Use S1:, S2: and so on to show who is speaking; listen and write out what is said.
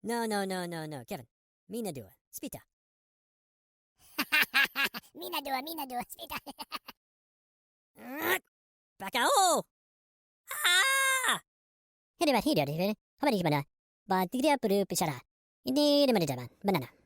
S1: No, no, no, no, no, Kevin. Mina dua. Spita.
S2: Mina dua, spita.
S1: Bakao! Ah!
S2: Herebat hider, habari gimana? Ba tigri apuru pisara. Ini de mana jaman? Banana.